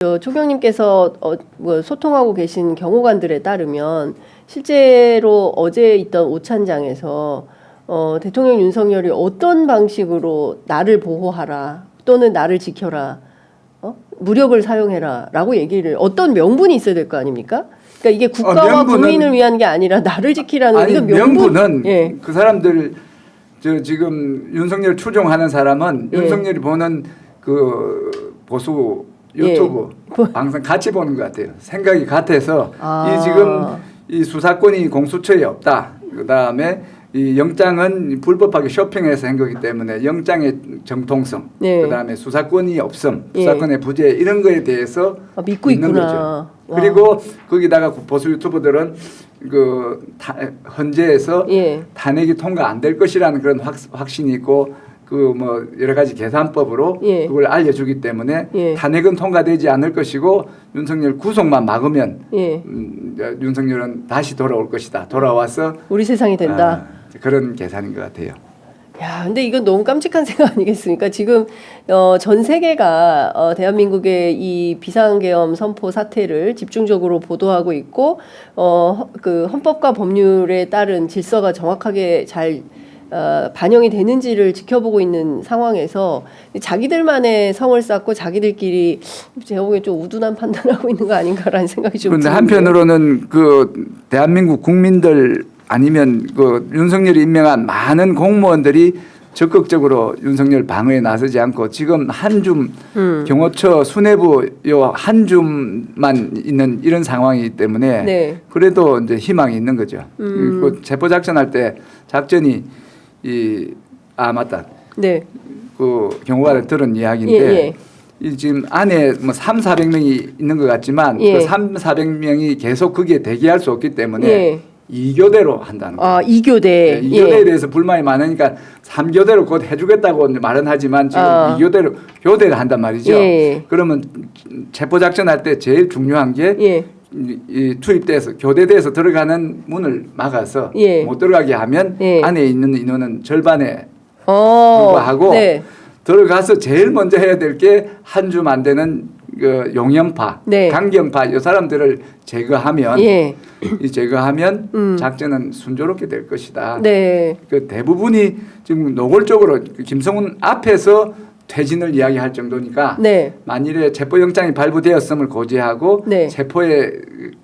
초경님께서 뭐 소통하고 계신 경호관들에 따르면 실제로 어제 있던 오찬장에서 대통령 윤석열이 어떤 방식으로 나를 보호하라 또는 나를 지켜라, 무력을 사용해라라고 얘기를, 어떤 명분이 있어야 될 거 아닙니까? 그러니까 이게 국가와 국민을 위한 게 아니라 나를 지키라는, 아니, 이건 명분은 예. 그 사람들 지금 윤석열 추종하는 사람은 예. 윤석열이 보는 그 보수 유튜브 예. 방송 같이 보는 것 같아요. 생각이 같아서 이 지금 이 수사권이 공수처에 없다. 그 다음에 이 영장은 불법하게 쇼핑해서 한 거기 때문에 영장의 정통성, 네. 그다음에 수사권이 없음, 예. 수사권의 부재 이런 거에 대해서 믿고 있는 있구나. 거죠. 그리고 거기다가 보수 유튜버들은 그 헌재에서 예. 탄핵이 통과 안 될 것이라는 그런 확신이 있고 그 뭐 여러 가지 계산법으로 예. 그걸 알려주기 때문에 예. 탄핵은 통과되지 않을 것이고 윤석열 구속만 막으면 예. 윤석열은 다시 돌아올 것이다. 돌아와서 우리 세상이 된다. 그런 계산인 것 같아요. 야, 근데 이건 너무 깜찍한 생각 아니겠습니까? 지금 전 세계가 대한민국의 이 비상계엄 선포 사태를 집중적으로 보도하고 있고 그 헌법과 법률에 따른 질서가 정확하게 잘 반영이 되는지를 지켜보고 있는 상황에서 자기들만의 성을 쌓고 자기들끼리 제가 보기엔 좀 우둔한 판단을 하고 있는 거 아닌가라는 생각이 좀 그런데 드는데. 한편으로는 그 대한민국 국민들 아니면 그 윤석열이 임명한 많은 공무원들이 적극적으로 윤석열 방어에 나서지 않고 지금 한 줌 경호처 수뇌부 요 한 줌만 있는 이런 상황이기 때문에 네. 그래도 이제 희망이 있는 거죠. 그 체포 작전할 때 작전이 맞다. 네. 그 경호관을 들은 이야기인데 예. 이 지금 안에 뭐 300~400명이 있는 것 같지만 예. 그 300~400명이 계속 거기에 대기할 수 없기 때문에 예. 2교대로 한다는 거예요. 2교대. 네, 2교대에 대해서 불만이 많으니까 3교대로 곧 해주겠다고 말은 하지만 지금 2교대로 교대를 한단 말이죠. 예. 그러면 체포작전 할 때 제일 중요한 게 예. 이 투입돼서 교대돼서 들어가는 문을 막아서 예. 못 들어가게 하면 예. 안에 있는 인원은 절반에 불과하고 네. 들어가서 제일 먼저 해야 될 게 한 줌 안 되는 그 용연파, 네. 강경파 이 사람들을 제거하면 예. 이 제거하면 작전은 순조롭게 될 것이다. 네. 그 대부분이 지금 노골적으로 김성훈 앞에서 퇴진을 이야기할 정도니까 네. 만일에 체포영장이 발부되었음을 고지하고 네. 체포에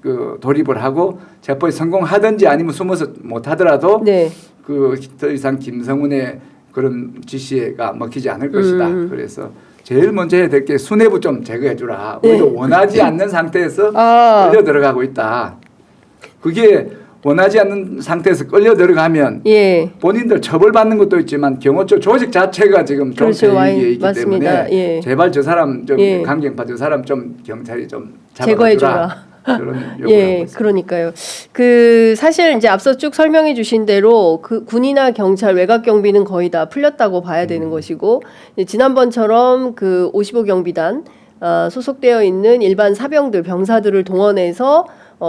그 돌입을 하고 체포에 성공하든지 아니면 숨어서 못하더라도 네. 그 더 이상 김성훈의 그런 지시가 먹히지 않을 것이다. 그래서 제일 먼저 해야 될 게 수뇌부 좀 제거해 주라. 네. 우리도 원하지 않는 상태에서 끌려 들어가고 있다. 그게 원하지 않는 상태에서 끌려 들어가면 예. 본인들 처벌받는 것도 있지만 경호처 조직 자체가 지금 좀 그렇죠. 위기에 있기 맞습니다. 때문에 예. 제발 저 사람 좀 예. 강경파 저 사람 좀 경찰이 좀 제거해 잡아주라. 줘라. 그런 요구를 예, 하고 있습니다. 그러니까요. 사실 이제 앞서 쭉 설명해 주신 대로 그 군이나 경찰 외곽 경비는 거의 다 풀렸다고 봐야 되는 것이고, 지난번처럼 그 55 경비단 소속되어 있는 일반 사병들, 병사들을 동원해서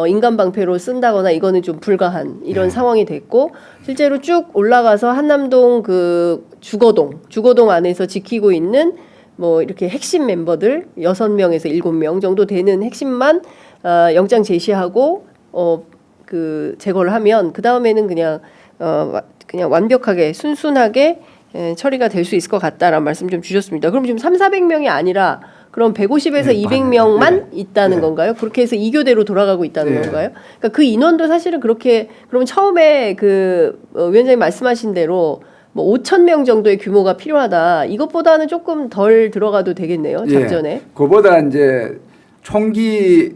인간 방패로 쓴다거나 이거는 좀 불가한 이런 상황이 됐고, 실제로 쭉 올라가서 한남동 그 주거동 안에서 지키고 있는 뭐 이렇게 핵심 멤버들 6명에서 7명 정도 되는 핵심만 영장 제시하고 그 제거를 하면 그 다음에는 그냥 완벽하게 순순하게 처리가 될 수 있을 것 같다라는 말씀 좀 주셨습니다. 그럼 지금 300~400명이 아니라 그럼 150에서 200명만 있다는 건가요? 그렇게 해서 2교대로 돌아가고 있다는 건가요? 그러니까 그 인원도 사실은 그렇게, 그러면 처음에 그 위원장님 말씀하신 대로 뭐 5,000명 정도의 규모가 필요하다. 이것보다는 조금 덜 들어가도 되겠네요. 작전에. 예, 그보다 이제 총기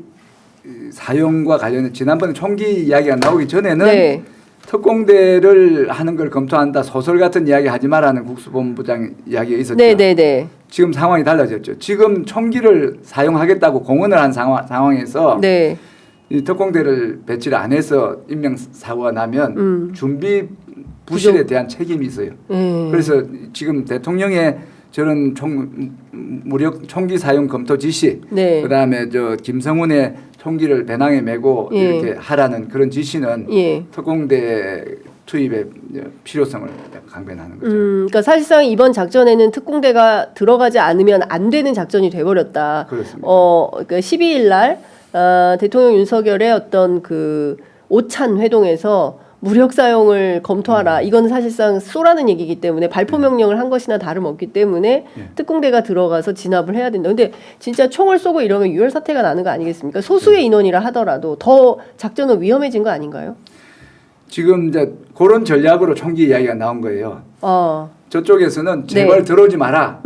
사용과 관련해 지난번에 총기 이야기가 나오기 전에는 네. 특공대를 하는 걸 검토한다. 소설 같은 이야기 하지 마라는 국수본부장 이야기가 있었죠. 네네네. 지금 상황이 달라졌죠. 지금 총기를 사용하겠다고 공언을 한 상황에서 네. 이 특공대를 배치를 안 해서 인명 사고가 나면 준비 부실에 대한 책임이 있어요. 그래서 지금 대통령의 저런 무력 총기 사용 검토 지시, 네. 그다음에 저 김성훈의 총기를 배낭에 메고 이렇게 하라는 그런 지시는 특공대 투입의 필요성을 강변하는 거죠. 그러니까 사실상 이번 작전에는 특공대가 들어가지 않으면 안 되는 작전이 돼버렸다. 그렇습니다. 그러니까 12일 날 대통령 윤석열의 어떤 그 오찬 회동에서 무력 사용을 검토하라. 이건 사실상 쏘라는 얘기이기 때문에 발포 명령을 한 것이나 다름없기 때문에 특공대가 들어가서 진압을 해야 된다. 근데 진짜 총을 쏘고 이러면 유혈 사태가 나는 거 아니겠습니까? 소수의 인원이라 하더라도 더 작전은 위험해진 거 아닌가요? 지금 이제 그런 전략으로 총기 이야기가 나온 거예요. 저쪽에서는 제발 들어오지 마라.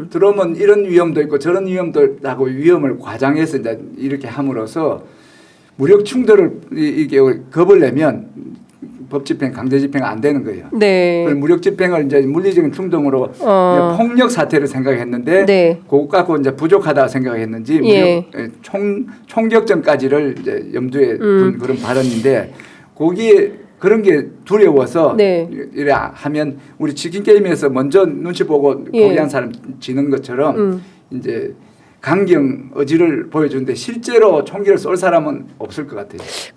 들어오면 이런 위험도 있고 저런 위험도 하고 위험을 과장해서 이제 이렇게 함으로써 무력 충돌을 이게 겁을 내면 법 집행, 강제 집행 안 되는 거예요. 네. 무력 집행을 이제 물리적인 충동으로 이제 폭력 사태를 생각했는데 네. 그것 갖고 이제 부족하다 생각했는지 예. 총격전까지를 이제 염두에 둔 그런 발언인데 거기에 그런 게 두려워서 네. 이래 하면 우리 치킨 게임에서 먼저 눈치 보고 포기한 사람 지는 것처럼 이제 강경 의지를 보여주는데 실제로 총기를 쏠 사람은 없을 것 같아요.